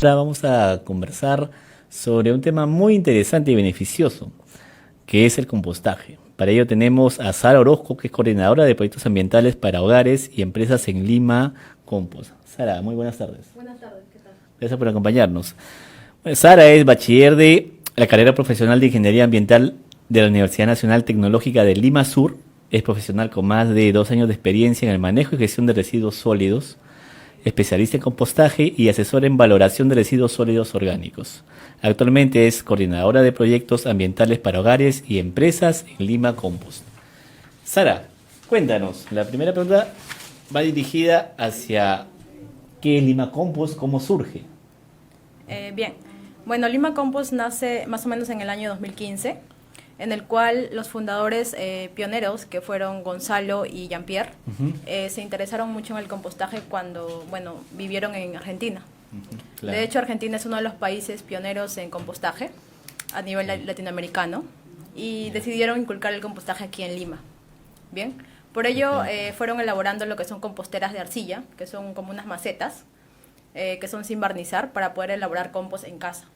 Ahora vamos a conversar sobre un tema muy interesante y beneficioso, que es el compostaje. Para ello tenemos a Sara Orozco, que es coordinadora de proyectos ambientales para hogares y empresas en Lima Compost. Sara, muy buenas tardes. Buenas tardes, ¿qué tal? Gracias por acompañarnos. Bueno, Sara es bachiller de la carrera profesional de Ingeniería Ambiental de la Universidad Nacional Tecnológica de Lima Sur. Es profesional con más de 2 años de experiencia en el manejo y gestión de residuos sólidos, especialista en compostaje y asesor en valoración de residuos sólidos orgánicos. Actualmente es coordinadora de proyectos ambientales para hogares y empresas en Lima Compost. Sara, cuéntanos, la primera pregunta va dirigida hacia qué es Lima Compost, cómo surge. Bien, bueno, Lima Compost nace más o menos en el año 2015, en el cual los fundadores pioneros, que fueron Gonzalo y Jean-Pierre, se interesaron mucho en el compostaje cuando, bueno, vivieron en Argentina. Claro. De hecho, Argentina es uno de los países pioneros en compostaje a nivel latinoamericano y decidieron inculcar el compostaje aquí en Lima. Bien, por ello fueron elaborando lo que son composteras de arcilla, que son como unas macetas, que son sin barnizar para poder elaborar compost en casa.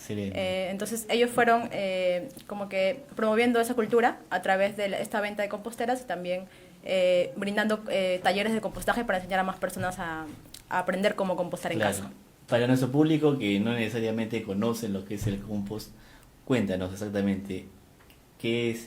Entonces ellos fueron como que promoviendo esa cultura a través de esta venta de composteras y también brindando talleres de compostaje para enseñar a más personas a aprender cómo compostar en casa. Para nuestro público que no necesariamente conocen lo que es el compost, cuéntanos exactamente qué es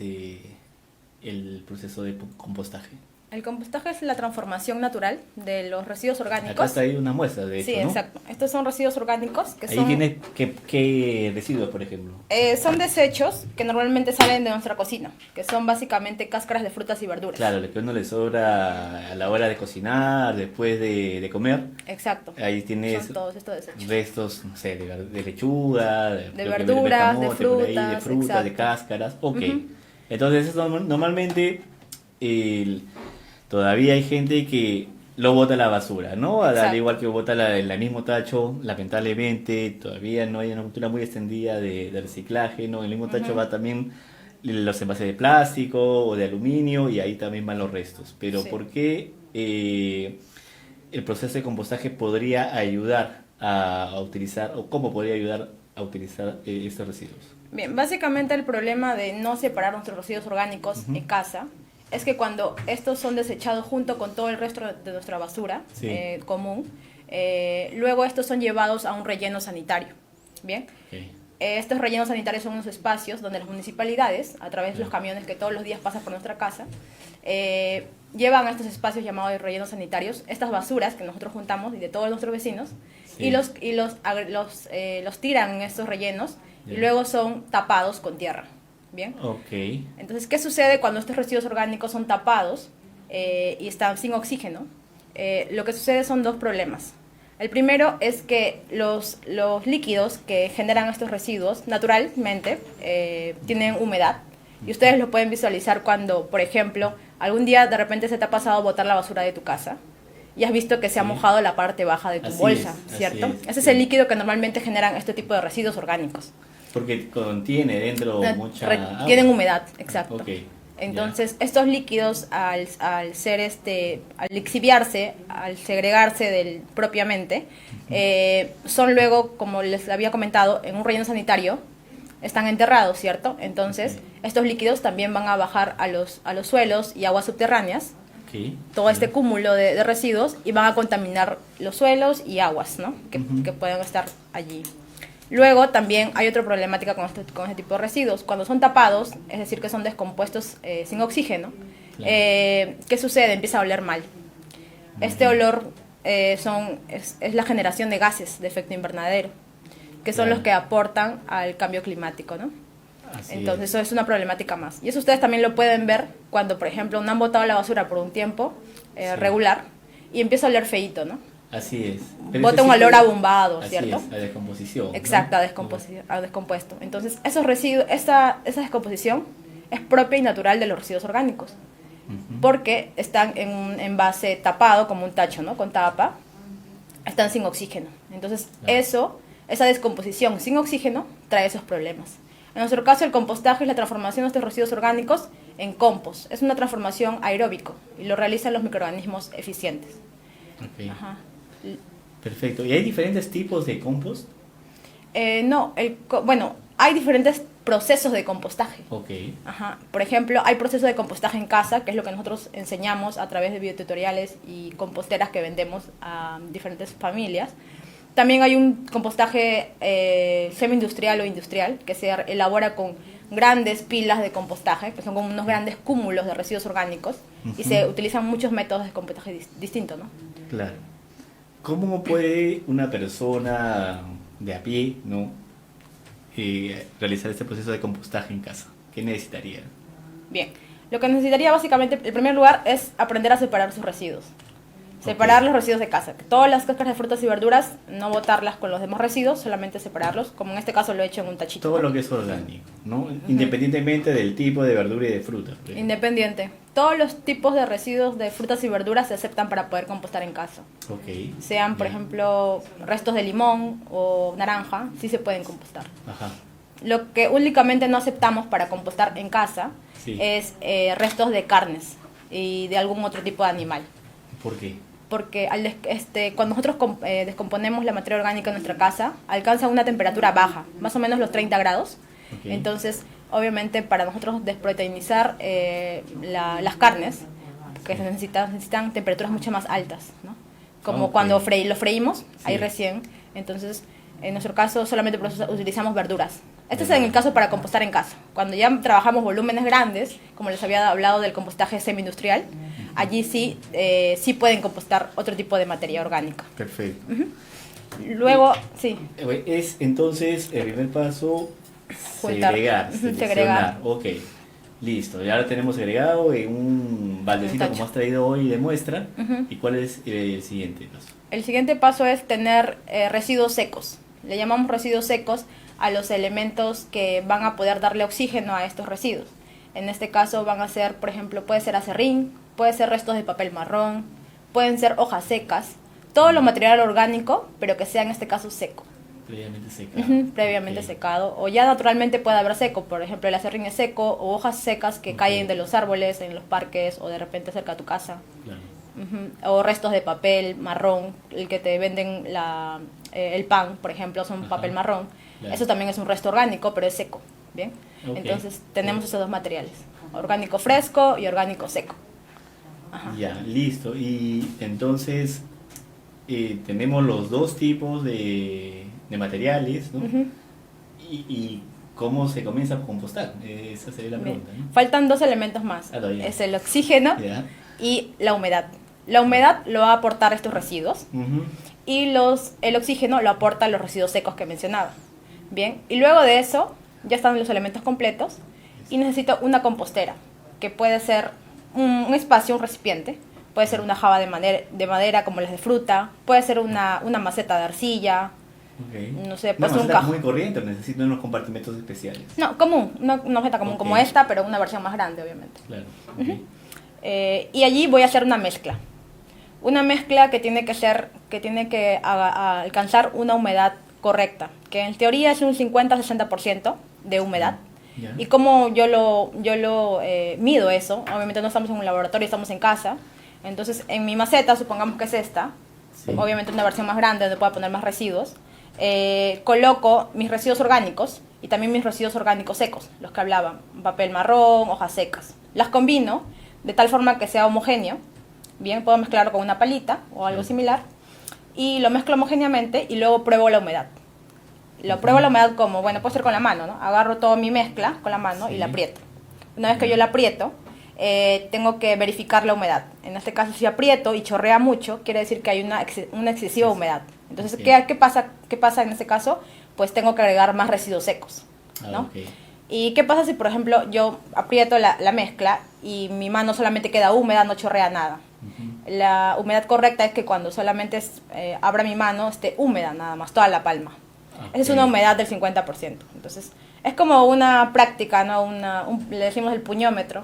el proceso de compostaje. El compostaje es la transformación natural de los residuos orgánicos. Acá está ahí una muestra de Sí, esto, ¿no? exacto. Estos son residuos orgánicos que Ahí son... tiene qué residuos, por ejemplo. Son desechos que normalmente salen de nuestra cocina, que son básicamente cáscaras de frutas y verduras. Claro, lo que a uno le sobra a la hora de cocinar, después de comer. Exacto. Ahí tienes Son todos estos desechos. restos, no sé, de lechuga, De lo que verduras, camote, de por ahí, de frutas, fruta, exacto. de cáscaras. Ok. Entonces, eso normalmente todavía hay gente que lo bota a la basura, ¿no? Al Exacto. igual que bota el mismo tacho, lamentablemente todavía no hay una cultura muy extendida de reciclaje, ¿no? En el mismo tacho va también los envases de plástico o de aluminio y ahí también van los restos. Pero Sí. ¿por qué el proceso de compostaje podría ayudar a utilizar, o cómo podría ayudar a utilizar estos residuos? Bien, básicamente el problema de no separar nuestros residuos orgánicos en casa es que cuando estos son desechados junto con todo el resto de nuestra basura Sí. común, luego estos son llevados a un relleno sanitario. Bien. Okay. Estos rellenos sanitarios son unos espacios donde las municipalidades, a través de los camiones que todos los días pasan por nuestra casa, llevan a estos espacios llamados rellenos sanitarios estas basuras que nosotros juntamos y de todos nuestros vecinos, Sí. y los tiran en estos rellenos y luego son tapados con tierra. Bien. Ok. Entonces, ¿qué sucede cuando estos residuos orgánicos son tapados y están sin oxígeno? Lo que sucede son dos problemas. El primero es que los líquidos que generan estos residuos naturalmente tienen humedad y ustedes lo pueden visualizar cuando, por ejemplo, algún día de repente se te ha pasado botar la basura de tu casa y has visto que se ha mojado la parte baja de tu Así bolsa, es, ¿cierto? así es, Ese es sí. el líquido que normalmente generan este tipo de residuos orgánicos. Porque contiene dentro mucha agua. Tienen humedad, exacto. Ok, Entonces, estos líquidos al ser al lixiviarse, al segregarse propiamente, son luego, como les había comentado, en un relleno sanitario, están enterrados, ¿cierto? Entonces, estos líquidos también van a bajar a los suelos y aguas subterráneas, todo este cúmulo de residuos, y van a contaminar los suelos y aguas, ¿no? Que pueden estar allí. Luego también hay otra problemática con este tipo de residuos. Cuando son tapados, es decir, que son descompuestos sin oxígeno, ¿qué sucede? Empieza a oler mal. Este olor es la generación de gases de efecto invernadero, que son los que aportan al cambio climático, ¿no? Entonces eso es una problemática más. Y eso ustedes también lo pueden ver cuando, por ejemplo, no han botado la basura por un tiempo regular y empieza a oler feíto, ¿no? Así es. Pero Bota un olor abombado, ¿cierto? Así es, a descomposición. Exacto, ¿no? a descompuesto. Entonces, esos residuos, esa descomposición es propia y natural de los residuos orgánicos, porque están en un envase tapado, como un tacho, ¿no? Con tapa, están sin oxígeno. Entonces, esa descomposición sin oxígeno trae esos problemas. En nuestro caso, el compostaje es la transformación de estos residuos orgánicos en compost. Es una transformación aeróbico y lo realizan los microorganismos eficientes. Okay. Ajá. Perfecto. ¿Y hay diferentes tipos de compost? No, bueno, hay diferentes procesos de compostaje. Ok. Ajá. Por ejemplo, hay procesos de compostaje en casa, que es lo que nosotros enseñamos a través de videotutoriales y composteras que vendemos a diferentes familias. También hay un compostaje semi-industrial o industrial, que se elabora con grandes pilas de compostaje, que son como unos grandes cúmulos de residuos orgánicos, y se utilizan muchos métodos de compostaje distintos, ¿no? Claro. ¿Cómo puede una persona de a pie, ¿no? Realizar este proceso de compostaje en casa? ¿Qué necesitaría? Bien, lo que necesitaría básicamente, en primer lugar, es aprender a separar sus residuos. Separar los residuos de casa. Todas las cáscaras de frutas y verduras, no botarlas con los demás residuos, solamente separarlos, como en este caso lo he hecho en un tachito. Todo lo que es orgánico, ¿no? Independientemente del tipo de verdura y de fruta. Independiente. Todos los tipos de residuos de frutas y verduras se aceptan para poder compostar en casa. Ok. Sean, por ejemplo, restos de limón o naranja, sí se pueden compostar. Ajá. Lo que únicamente no aceptamos para compostar en casa es restos de carnes y de algún otro tipo de animal. ¿Por qué? Porque cuando nosotros descomponemos la materia orgánica en nuestra casa, alcanza una temperatura baja, más o menos los 30 grados. Okay. Entonces, obviamente, para nosotros desproteinizar las carnes, que se necesitan temperaturas mucho más altas, ¿no? Como cuando lo freímos, ahí recién. Entonces, en nuestro caso, solamente utilizamos verduras. Este es en el caso para compostar en casa. Cuando ya trabajamos volúmenes grandes, como les había hablado del compostaje semi-industrial, allí sí pueden compostar otro tipo de materia orgánica. Perfecto. Luego, sí. Es entonces el primer paso, Juntar. segregar. Ok, listo. Ya lo tenemos segregado en un baldecito como has traído hoy de muestra. ¿Y cuál es el siguiente paso? El siguiente paso es tener residuos secos. Le llamamos residuos secos a los elementos que van a poder darle oxígeno a estos residuos. En este caso van a ser, por ejemplo, puede ser acerrín, puede ser restos de papel marrón, pueden ser hojas secas, todo lo material orgánico, pero que sea en este caso seco. Previamente secado. Previamente secado, o ya naturalmente puede haber seco, por ejemplo el acerrín es seco, o hojas secas que caen de los árboles en los parques o de repente cerca de tu casa. Claro. O restos de papel marrón, el que te venden el pan, por ejemplo, son papel marrón. Claro. Eso también es un resto orgánico, pero es seco. ¿Bien? Entonces tenemos esos dos materiales, orgánico fresco y orgánico seco. Ajá. Ya, listo. Y entonces tenemos los dos tipos de materiales, ¿no? Y cómo se comienza a compostar. Esa sería la pregunta, ¿no? Faltan dos elementos más. Es el oxígeno y la humedad. La humedad lo va a aportar estos residuos y el oxígeno lo aporta los residuos secos que mencionaba. Bien, y luego de eso ya están los elementos completos y necesito una compostera, que puede ser un espacio, un recipiente, puede ser una java de madera como las de fruta, puede ser una maceta de arcilla, no sé, puede ser un cajón. Muy corriente, necesito unos compartimentos especiales. No, común, una maceta común como esta, pero una versión más grande, obviamente. Claro. Y allí voy a hacer una mezcla. Una mezcla que tiene que alcanzar una humedad correcta, que en teoría es un 50-60% de humedad. Y como yo lo mido eso, obviamente no estamos en un laboratorio, estamos en casa. Entonces en mi maceta, supongamos que es esta, obviamente una versión más grande donde pueda poner más residuos, coloco mis residuos orgánicos y también mis residuos orgánicos secos, los que hablaban, papel marrón, hojas secas. Las combino de tal forma que sea homogéneo. Bien, puedo mezclarlo con una palita o algo similar y lo mezclo homogéneamente y luego pruebo la humedad. Lo pruebo la humedad como, bueno, puede ser con la mano, ¿no? Agarro toda mi mezcla con la mano y la aprieto. Una vez que yo la aprieto, tengo que verificar la humedad. En este caso, si aprieto y chorrea mucho, quiere decir que hay una excesiva humedad. Entonces, ¿qué pasa en este caso? Pues tengo que agregar más residuos secos, ¿no? ¿Y qué pasa si, por ejemplo, yo aprieto la mezcla y mi mano solamente queda húmeda, no chorrea nada? La humedad correcta es que cuando solamente abra mi mano esté húmeda nada más, toda la palma. Esa es una humedad del 50%. Entonces, es como una práctica, ¿no? Le decimos el puñómetro,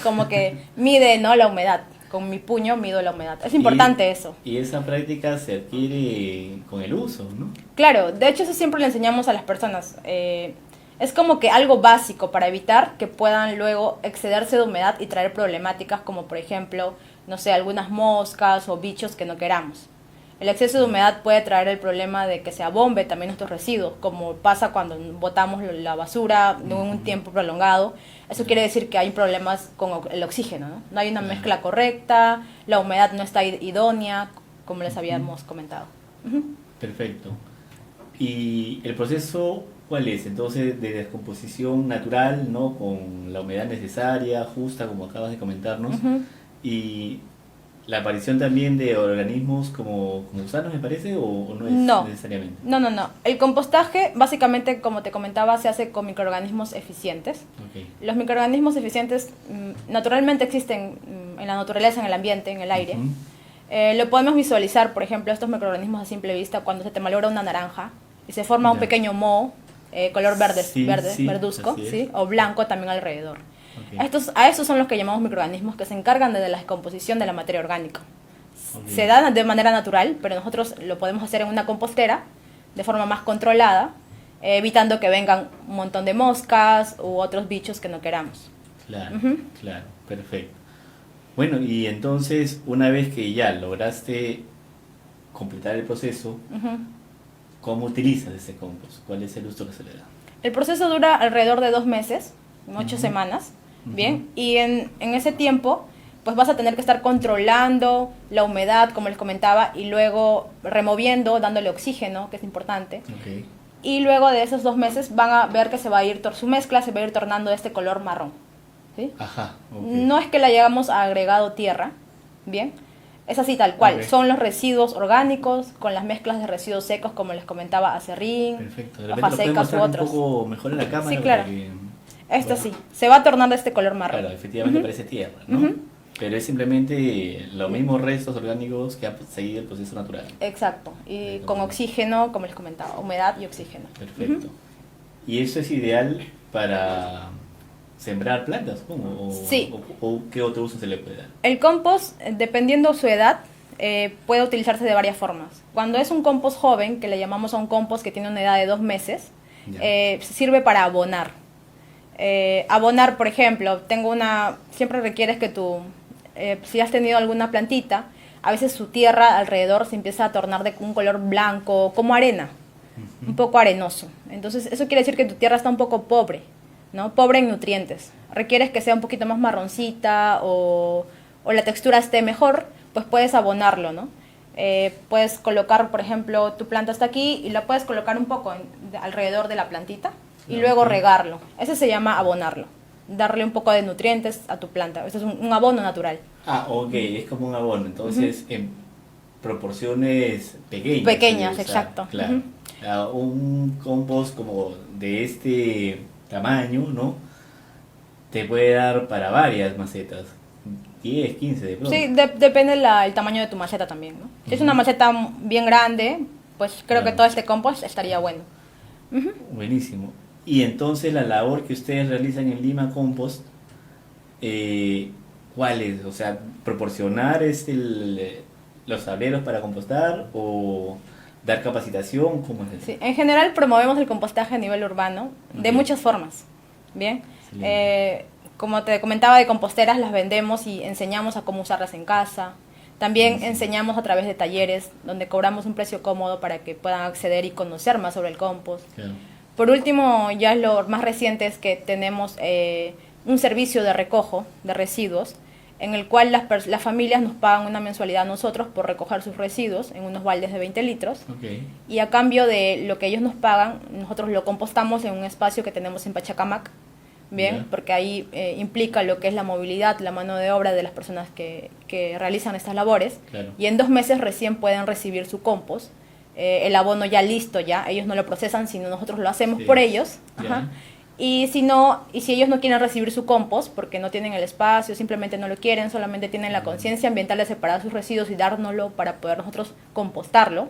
como que mide, ¿no?, la humedad. Con mi puño mido la humedad. Es importante eso. Y esa práctica se adquiere con el uso, ¿no? Claro, de hecho eso siempre le enseñamos a las personas. Es como que algo básico para evitar que puedan luego excederse de humedad y traer problemáticas como, por ejemplo, no sé, algunas moscas o bichos que no queramos. El exceso de humedad puede traer el problema de que se abombe también nuestros residuos, como pasa cuando botamos la basura en un tiempo prolongado. Eso quiere decir que hay problemas con el oxígeno, ¿no? No hay una mezcla correcta, la humedad no está idónea, como les habíamos comentado. Perfecto. ¿Y el proceso cuál es? Entonces, de descomposición natural, ¿no? Con la humedad necesaria, justa, como acabas de comentarnos. Y la aparición también de organismos como gusanos, me parece, o no es necesariamente. No. El compostaje, básicamente, como te comentaba, se hace con microorganismos eficientes. Okay. Los microorganismos eficientes naturalmente existen en la naturaleza, en el ambiente, en el aire. Lo podemos visualizar, por ejemplo, estos microorganismos a simple vista cuando se te malogra una naranja y se forma un pequeño moho, color verde, verduzco, ¿sí? O blanco también alrededor. Okay. A estos son los que llamamos microorganismos, que se encargan de la descomposición de la materia orgánica. Okay. Se da de manera natural, pero nosotros lo podemos hacer en una compostera de forma más controlada, evitando que vengan un montón de moscas u otros bichos que no queramos. Claro, claro, perfecto. Bueno, y entonces, una vez que ya lograste completar el proceso, ¿cómo utilizas ese compost? ¿Cuál es el uso que se le da? El proceso dura alrededor de 2 meses, 8 semanas, ¿bien? Y en ese tiempo, pues vas a tener que estar controlando la humedad, como les comentaba, y luego removiendo, dándole oxígeno, que es importante. Okay. Y luego de esos 2 meses van a ver que se va a ir, su mezcla se va a ir tornando de este color marrón, ¿sí? Ajá, okay. No es que le hayamos agregado tierra, ¿bien? Es así tal cual, son los residuos orgánicos con las mezclas de residuos secos, como les comentaba, acerrín, hojas secas u otros. Un poco mejor en la cámara. Sí, claro. Sí, se va a tornar de este color marrón. Claro, efectivamente parece tierra, ¿no? Pero es simplemente los mismos restos orgánicos que han seguido el proceso natural. Exacto, y con oxígeno, como les comentaba, humedad y oxígeno. Perfecto. ¿Y eso es ideal para sembrar plantas? ¿Cómo? Sí. ¿O qué otro uso se le puede dar? El compost, dependiendo su edad, puede utilizarse de varias formas. Cuando es un compost joven, que le llamamos a un compost que tiene una edad de 2 meses, sirve para abonar. Abonar, por ejemplo, siempre requieres que si has tenido alguna plantita, a veces su tierra alrededor se empieza a tornar de un color blanco, como arena, un poco arenoso. Entonces, eso quiere decir que tu tierra está un poco pobre, ¿no? Pobre en nutrientes. Requieres que sea un poquito más marroncita o la textura esté mejor, pues puedes abonarlo, ¿no? Puedes colocar, por ejemplo, tu planta está aquí y la puedes colocar un poco alrededor de la plantita y luego regarlo. Ese se llama abonarlo. Darle un poco de nutrientes a tu planta. Eso es un abono natural. Ah, ok, es como un abono. Entonces, en proporciones pequeñas. Pequeñas, exacto. Claro. Un compost como de este tamaño, ¿no? Te puede dar para varias macetas. 10, 15 de pronto. Sí, depende el tamaño de tu maceta también, ¿no? Si es una maceta bien grande, pues creo que todo este compost estaría bueno. Buenísimo. Y entonces la labor que ustedes realizan en Lima Compost, ¿cuál es? O sea, ¿proporcionar los tableros para compostar o dar capacitación? ¿Cómo es eso? Sí, en general promovemos el compostaje a nivel urbano de muchas formas, ¿bien? Como te comentaba, de composteras las vendemos y enseñamos a cómo usarlas en casa. También enseñamos a través de talleres donde cobramos un precio cómodo para que puedan acceder y conocer más sobre el compost. Claro. Por último, ya lo más reciente es que tenemos un servicio de recojo de residuos en el cual las familias nos pagan una mensualidad a nosotros por recoger sus residuos en unos baldes de 20 litros. Okay. Y a cambio de lo que ellos nos pagan, nosotros lo compostamos en un espacio que tenemos en Pachacamac, ¿bien? Porque ahí implica lo que es la movilidad, la mano de obra de las personas que realizan estas labores. Claro. Y en 2 meses recién pueden recibir su compost. El abono ya listo, ellos no lo procesan, sino nosotros lo hacemos por ellos. Y si ellos no quieren recibir su compost porque no tienen el espacio, simplemente no lo quieren, solamente tienen la conciencia ambiental de separar sus residuos y dárnoslo para poder nosotros compostarlo,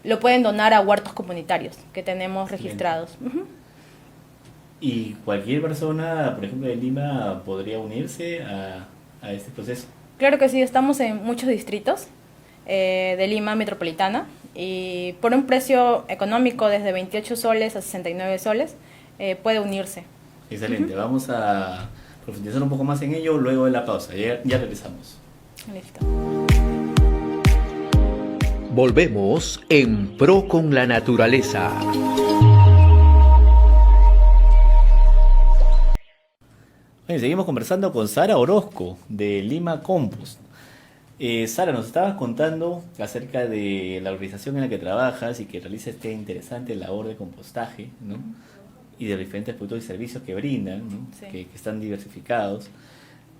lo pueden donar a huertos comunitarios que tenemos registrados. ¿Y cualquier persona, por ejemplo, de Lima, podría unirse a este proceso? Claro que sí, estamos en muchos distritos de Lima metropolitana y por un precio económico desde 28 soles a 69 soles puede unirse. Excelente, vamos a profundizar un poco más en ello luego de la pausa. Ya regresamos. Listo. Volvemos en Pro con la Naturaleza. Bien, seguimos conversando con Sara Orozco de Lima Compost. Sara, nos estabas contando acerca de la organización en la que trabajas y que realiza esta interesante labor de compostaje, ¿no? Y de diferentes productos y servicios que brindan, ¿no? Sí. Que están diversificados.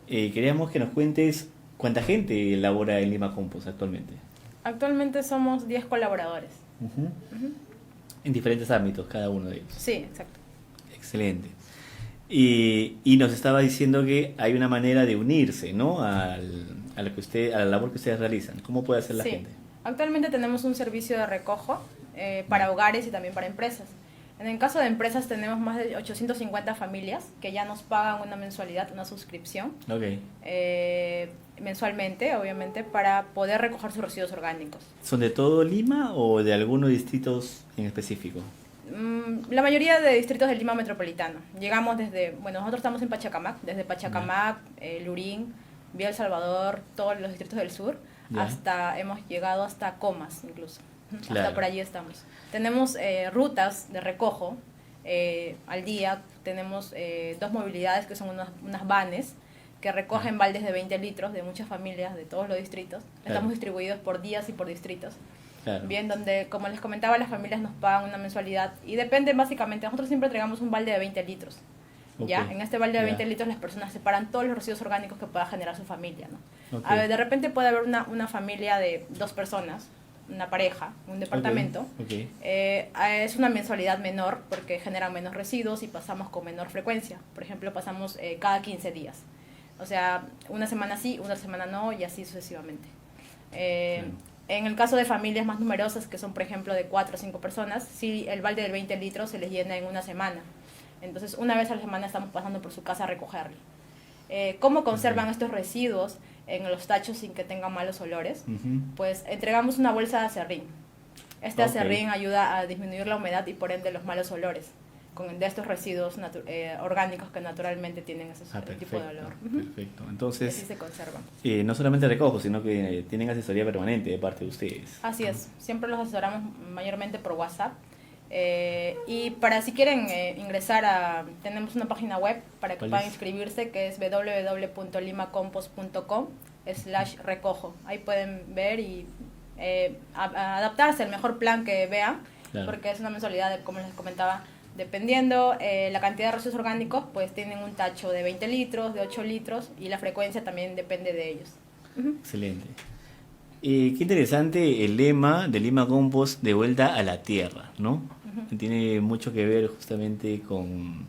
Queríamos que nos cuentes cuánta gente labora en Lima Compost actualmente. Actualmente somos 10 colaboradores. En diferentes ámbitos, cada uno de ellos. Sí, exacto. Excelente. Y nos estaba diciendo que hay una manera de unirse, ¿no? A la labor que ustedes realizan. ¿Cómo puede hacer la Sí. gente? Actualmente tenemos un servicio de recojo para hogares y también para empresas. En el caso de empresas tenemos más de 850 familias que ya nos pagan una mensualidad, una suscripción, Ok. mensualmente, obviamente, para poder recoger sus residuos orgánicos. ¿Son de todo Lima o de algunos distritos en específico? La mayoría de distritos del Lima Metropolitano. Llegamos nosotros estamos en Pachacamac, desde Pachacamac, Lurín, Vía El Salvador, todos los distritos del sur, Ya. hemos llegado hasta Comas incluso. Claro. Hasta por allí estamos. Tenemos rutas de recojo al día, tenemos 2 movilidades que son unas vanes que recogen baldes de 20 litros de muchas familias de todos los distritos. Claro. Estamos distribuidos por días y por distritos. Claro. Bien, donde, como les comentaba, las familias nos pagan una mensualidad y depende básicamente, nosotros siempre entregamos un balde de 20 litros. ¿Ya? Ok. En este balde de 20 Ya. litros las personas separan todos los residuos orgánicos que pueda generar su familia, ¿no? Ok. A ver, de repente puede haber una familia de 2 personas, una pareja, un departamento. Ok. Es una mensualidad menor porque generan menos residuos y pasamos con menor frecuencia. Por ejemplo, pasamos cada 15 días. O sea, una semana sí, una semana no y así sucesivamente. En el caso de familias más numerosas, que son por ejemplo de 4 o 5 personas, sí, el balde de 20 litros se les llena en una semana. Entonces, una vez a la semana estamos pasando por su casa a recogerlo. ¿Cómo conservan estos residuos en los tachos sin que tengan malos olores? Ujú. Pues entregamos una bolsa de acerrín. Este Ok. acerrín ayuda a disminuir la humedad y por ende los malos olores de estos residuos orgánicos que naturalmente tienen ese tipo de olor. Perfecto. Y así Entonces, se conservan. no solamente recojo, sino que tienen asesoría permanente de parte de ustedes. Así es, siempre los asesoramos mayormente por WhatsApp. Y para si quieren ingresar tenemos una página web para que ¿Cuál puedan es? inscribirse, que es www.limacompost.com/recojo. Ahí pueden ver y adaptarse al mejor plan que vean, Claro. porque es una mensualidad, como les comentaba, dependiendo la cantidad de residuos orgánicos, pues tienen un tacho de 20 litros, de 8 litros, y la frecuencia también depende de ellos. Excelente. Qué interesante el lema de Lima Compost, de vuelta a la tierra, ¿no? Tiene mucho que ver justamente con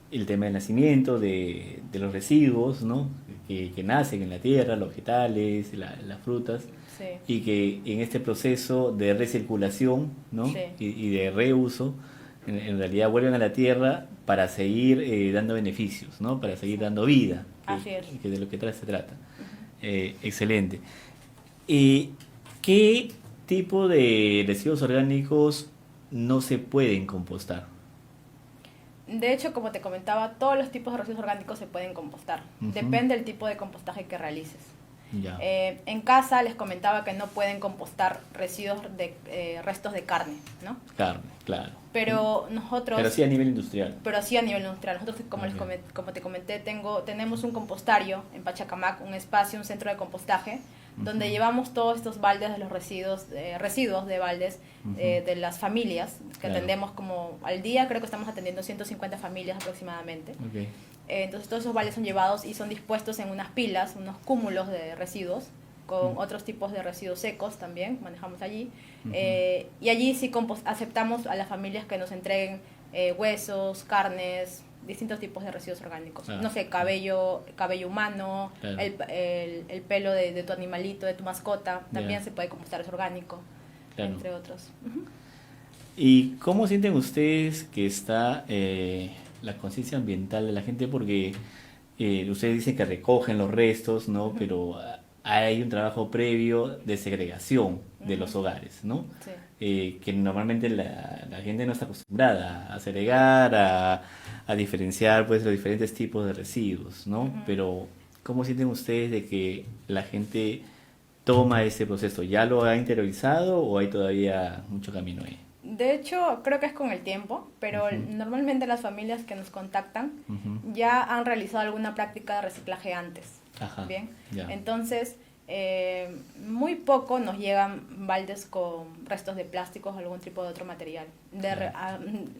el tema del nacimiento de los residuos, ¿no? Que nacen en la tierra, los vegetales, las frutas, Sí. y que en este proceso de recirculación, ¿no? Sí. Y de reuso, en realidad vuelven a la tierra para seguir dando beneficios, ¿no? Para seguir dando vida, Así es. que de lo que se trata. Excelente. ¿Y qué tipo de residuos orgánicos no se pueden compostar? De hecho, como te comentaba, todos los tipos de residuos orgánicos se pueden compostar. Ujú. Depende del tipo de compostaje que realices. Ya. En casa les comentaba que no pueden compostar residuos restos de carne, ¿no? Carne, claro. Pero nosotros... Pero sí a nivel industrial. Pero sí a nivel industrial. Nosotros, como, Ok. como te comenté, tenemos un compostario en Pachacamac, un espacio, un centro de compostaje, donde llevamos todos estos baldes de los residuos de baldes de las familias, que Claro. atendemos como al día, creo que estamos atendiendo 150 familias aproximadamente. Ok. Entonces todos esos baldes son llevados y son dispuestos en unas pilas, unos cúmulos de residuos, con otros tipos de residuos secos también, manejamos allí. Y allí sí aceptamos a las familias que nos entreguen huesos, carnes, distintos tipos de residuos orgánicos. Claro. No sé, cabello humano, Claro. el pelo de tu animalito, de tu mascota, también Ya. se puede compostar, es orgánico, Claro. entre otros. Ujú. ¿Y cómo sienten ustedes que está la conciencia ambiental de la gente? Porque ustedes dicen que recogen los restos, ¿no? Pero hay un trabajo previo de segregación de los hogares, ¿no? Sí. Que normalmente la gente no está acostumbrada a segregar, a diferenciar pues los diferentes tipos de residuos, ¿no? Pero ¿cómo sienten ustedes de que la gente toma ese proceso? ¿Ya lo ha interiorizado o hay todavía mucho camino ahí? De hecho, creo que es con el tiempo, pero Ujú. normalmente las familias que nos contactan Ujú. ya han realizado alguna práctica de reciclaje antes. Ajá, Bien, ya. entonces muy poco nos llegan baldes con restos de plásticos o algún tipo de otro material.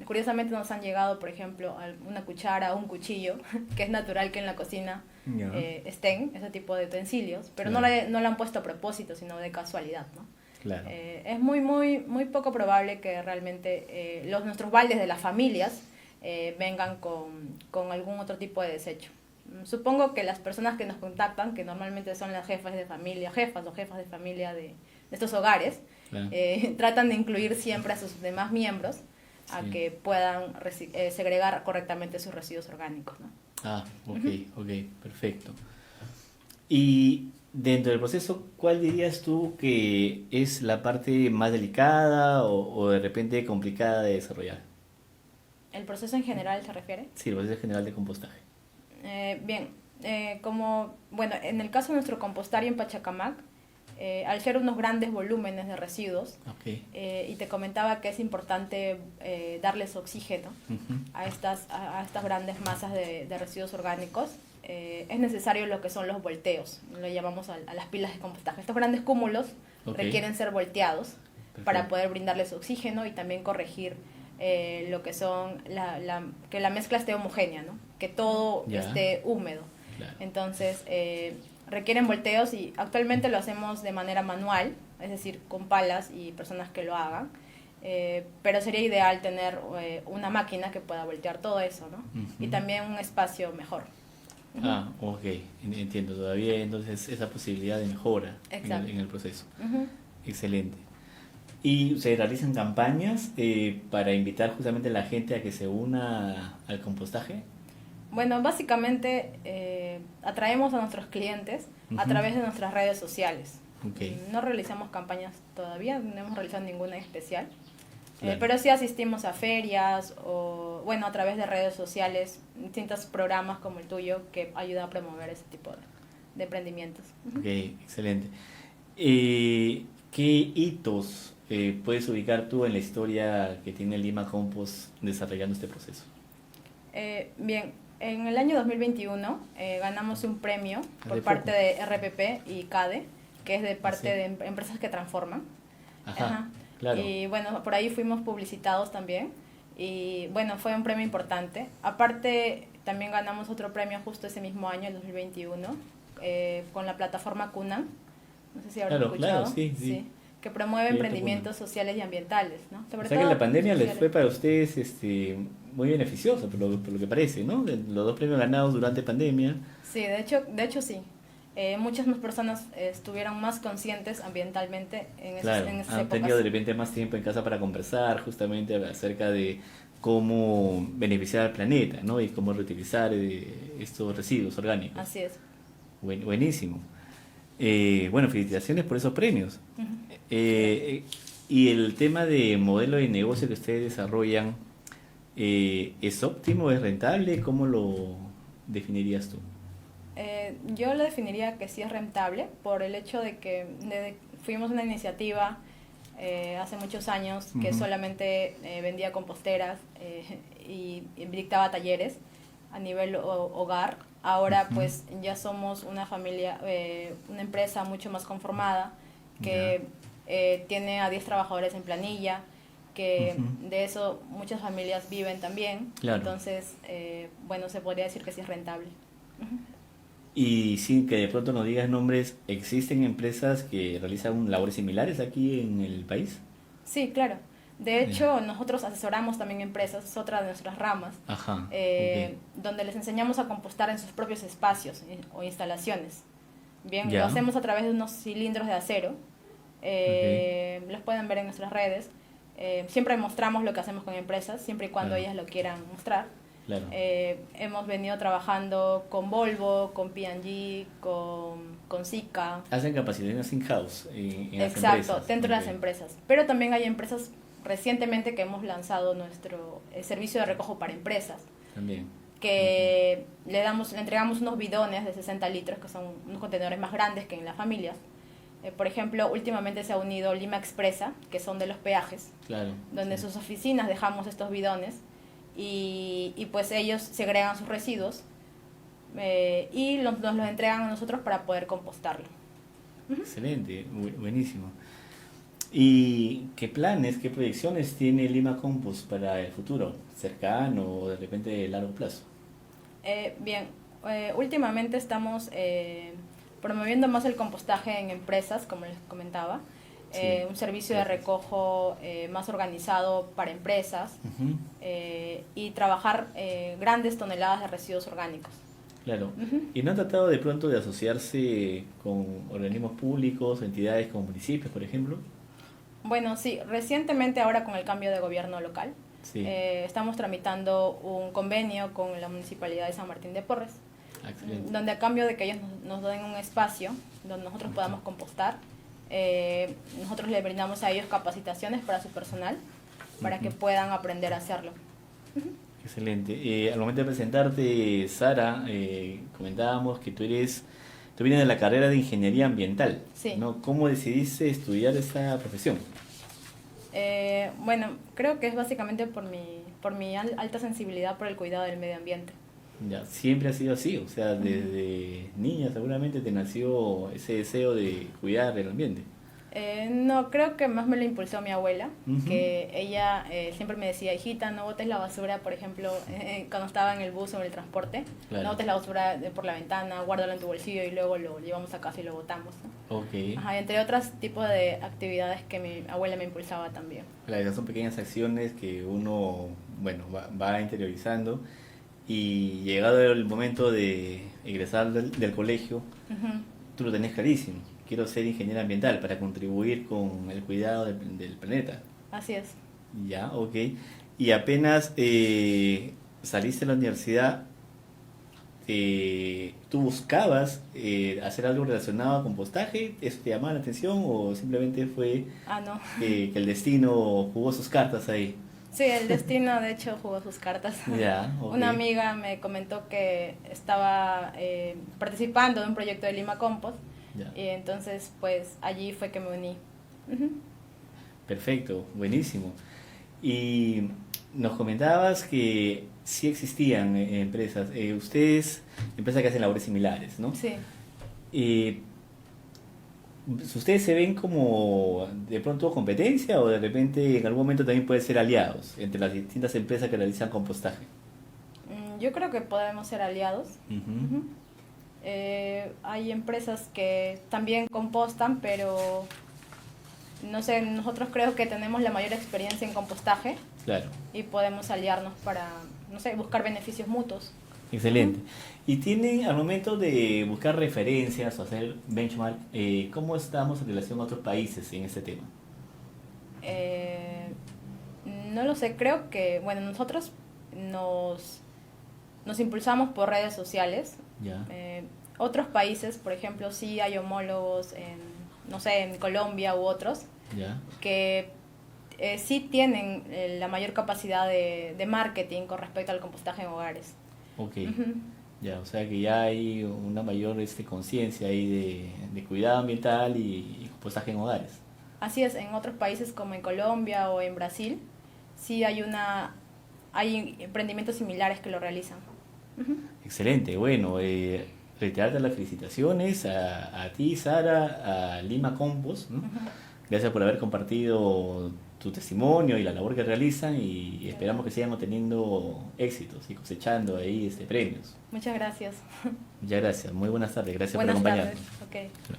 Curiosamente nos han llegado, por ejemplo, una cuchara o un cuchillo, que es natural que en la cocina Ya. estén ese tipo de utensilios, pero Claro. no lo han puesto a propósito, sino de casualidad, ¿no? Claro. Es muy poco probable que realmente nuestros baldes de las familias vengan con algún otro tipo de desecho. Supongo que las personas que nos contactan, que normalmente son las jefas de familia, jefas o jefas de familia de estos hogares, Claro. tratan de incluir siempre a sus demás miembros a Sí. que puedan segregar correctamente sus residuos orgánicos, ¿no? Ah, ok, ok, perfecto. Y dentro del proceso, ¿cuál dirías tú que es la parte más delicada o de repente complicada de desarrollar? ¿El proceso en general se refiere? Sí, el proceso general de compostaje. Bien, bueno, en el caso de nuestro compostario en Pachacamac, al ser unos grandes volúmenes de residuos, Ok. y te comentaba que es importante darles oxígeno Ujú. a estas grandes masas de residuos orgánicos, es necesario lo que son los volteos, lo llamamos a las pilas de compostaje. Estos grandes cúmulos Ok. requieren ser volteados Perfecto. para poder brindarles oxígeno y también corregir lo que son que la mezcla esté homogénea, ¿no? Que todo Ya. esté húmedo. Claro. Entonces, requieren volteos y actualmente lo hacemos de manera manual, es decir, con palas y personas que lo hagan. Pero sería ideal tener una máquina que pueda voltear todo eso, ¿no? Ujú. Y también un espacio mejor. Ah, ok, entiendo. Todavía hay entonces esa posibilidad de mejora Exacto. en el proceso. Ujú. Excelente. ¿Y se realizan campañas para invitar justamente a la gente a que se una al compostaje? Bueno, básicamente atraemos a nuestros clientes a Ujú. través de nuestras redes sociales. Ok. No realizamos campañas todavía, no hemos realizado ninguna en especial. Claro. Pero sí asistimos a ferias o, bueno, a través de redes sociales, distintos programas como el tuyo que ayudan a promover ese tipo de emprendimientos. Ok, excelente. ¿Qué hitos puedes ubicar tú en la historia que tiene Lima Compost desarrollando este proceso? Bien, en el año 2021 ganamos un premio por de parte foco. de RPP y CADE, que es de parte Sí. de empresas que transforman. Ajá, claro. Y bueno, por ahí fuimos publicitados también. Y bueno, fue un premio importante. Aparte, también ganamos otro premio justo ese mismo año, el 2021, con la plataforma Cunan. No sé si habrán Claro, escuchado. claro, sí. Que promueve Proyecto emprendimientos sociales y ambientales, ¿no? O Sobre sea que todo la pandemia les sociales. fue para ustedes muy beneficioso, por lo que parece, ¿no? Los dos premios ganados durante pandemia. Sí, de hecho sí. Muchas más personas estuvieron más conscientes ambientalmente Claro, en esas han épocas. tenido de repente más tiempo en casa para conversar justamente acerca de cómo beneficiar al planeta, ¿no? Y cómo reutilizar estos residuos orgánicos. Así es. Buenísimo. Bueno, felicitaciones por esos premios. Ujú. Y el tema de modelo de negocio que ustedes desarrollan, ¿es óptimo, es rentable? ¿Cómo lo definirías tú? Yo lo definiría que sí es rentable por el hecho de que fuimos una iniciativa hace muchos años que Ujú. solamente vendía composteras y dictaba talleres a nivel hogar. Ahora Ujú. pues ya somos una familia, una empresa mucho más conformada que tiene a 10 trabajadores en planilla, que Ujú. de eso muchas familias viven también. Claro. Entonces, bueno, se podría decir que sí es rentable. Ujú. Y sin que de pronto nos digas nombres, ¿existen empresas que realizan labores similares aquí en el país? Sí, claro. De hecho, nosotros asesoramos también empresas, es otra de nuestras ramas, Ajá, donde les enseñamos a compostar en sus propios espacios o instalaciones. Bien, Ya. lo hacemos a través de unos cilindros de acero. Los pueden ver en nuestras redes. Siempre mostramos lo que hacemos con empresas, siempre y cuando Claro. ellas lo quieran mostrar. claro. Hemos venido trabajando con Volvo, con P&G, con Sika. Hacen capacitaciones in-house en las Exacto, empresas. dentro de las Ok. empresas. Pero también hay empresas recientemente que hemos lanzado nuestro servicio de recojo para empresas, También. que le entregamos unos bidones de 60 litros, que son unos contenedores más grandes que en las familias, Por ejemplo, últimamente se ha unido Lima Expresa, que son de los peajes, Claro. donde en sus oficinas dejamos estos bidones y pues ellos segregan sus residuos y nos los entregan a nosotros para poder compostarlo. Excelente, buenísimo. ¿Y qué planes, qué proyecciones tiene Lima Compost para el futuro? ¿Cercano o de repente de largo plazo? Bien, últimamente estamos promoviendo más el compostaje en empresas, como les comentaba. Sí, Un servicio gracias. de recojo más organizado para empresas Ujú, y trabajar grandes toneladas de residuos orgánicos. claro. Ujú. ¿Y no han tratado de pronto de asociarse con organismos públicos, entidades como municipios, por ejemplo? Bueno, sí, recientemente ahora con el cambio de gobierno local, Sí. estamos tramitando un convenio con la Municipalidad de San Martín de Porres, Excelente. donde a cambio de que ellos nos den un espacio donde nosotros podamos compostar, nosotros le brindamos a ellos capacitaciones para su personal, para que Ujú. puedan aprender a hacerlo. Excelente. Al momento de presentarte, Sara, comentábamos que tú vienes de la carrera de Ingeniería Ambiental, Sí. ¿no? ¿Cómo decidiste estudiar esta profesión? Bueno, creo que es básicamente por mi alta sensibilidad por el cuidado del medio ambiente. Ya, siempre ha sido así, o sea, desde niña seguramente te nació ese deseo de cuidar el ambiente. No, creo que más me lo impulsó mi abuela, Ujú. que ella siempre me decía, hijita, no botes la basura, por ejemplo, cuando estaba en el bus o en el transporte, Claro. no botes la basura por la ventana, guárdalo en tu bolsillo y luego lo llevamos a casa y lo botamos, ¿no? Ok. Ajá, entre otros tipos de actividades que mi abuela me impulsaba también. Claro, esas son pequeñas acciones que uno, bueno, va interiorizando y llegado el momento de egresar del colegio, Ujú. tú lo tenés clarísimo. Quiero ser ingeniero ambiental para contribuir con el cuidado del planeta. Así es. Ya, ok. Y apenas saliste de la universidad, ¿tú buscabas hacer algo relacionado a compostaje? ¿Eso te llamaba la atención o simplemente fue Ah, no. que el destino jugó sus cartas ahí? Sí, el destino de hecho jugó sus cartas. Ya, ok. Una amiga me comentó que estaba participando de un proyecto de Lima Compost Ya. y entonces pues allí fue que me uní. Ujú. Perfecto, buenísimo. Y nos comentabas que sí existían empresas, empresas que hacen labores similares, ¿no? Sí. Eh, ¿Ustedes se ven como de pronto competencia o de repente en algún momento también pueden ser aliados entre las distintas empresas que realizan compostaje? Yo creo que podemos ser aliados. Ujú, Ujú. Hay empresas que también compostan, pero no sé, nosotros creo que tenemos la mayor experiencia en compostaje claro, y podemos aliarnos para, no sé, buscar beneficios mutuos. excelente. ¿Y tienen al momento de buscar referencias o hacer benchmark, cómo estamos en relación a otros países en este tema? Eh, no lo sé, creo que, bueno, nosotros nos impulsamos por redes sociales. Ya, Otros países, por ejemplo, sí hay homólogos en, no sé, en Colombia u otros, ya, que sí tienen la mayor capacidad de marketing con respecto al compostaje en hogares. ok. Ujú. Ya, o sea que ya hay una mayor conciencia ahí de cuidado ambiental y compostaje en hogares. Así es, en otros países como en Colombia o en Brasil, sí hay emprendimientos similares que lo realizan. Ujú. Excelente, bueno, reiterarte las felicitaciones a ti, Sara, a Lima Compost, ¿no? Ujú. Gracias por haber compartido tu testimonio y la labor que realizan y esperamos que sigan teniendo éxitos y cosechando ahí premios. Muchas gracias. Muchas gracias, muy buenas tardes, gracias Buenas por acompañarnos. tardes. Ok.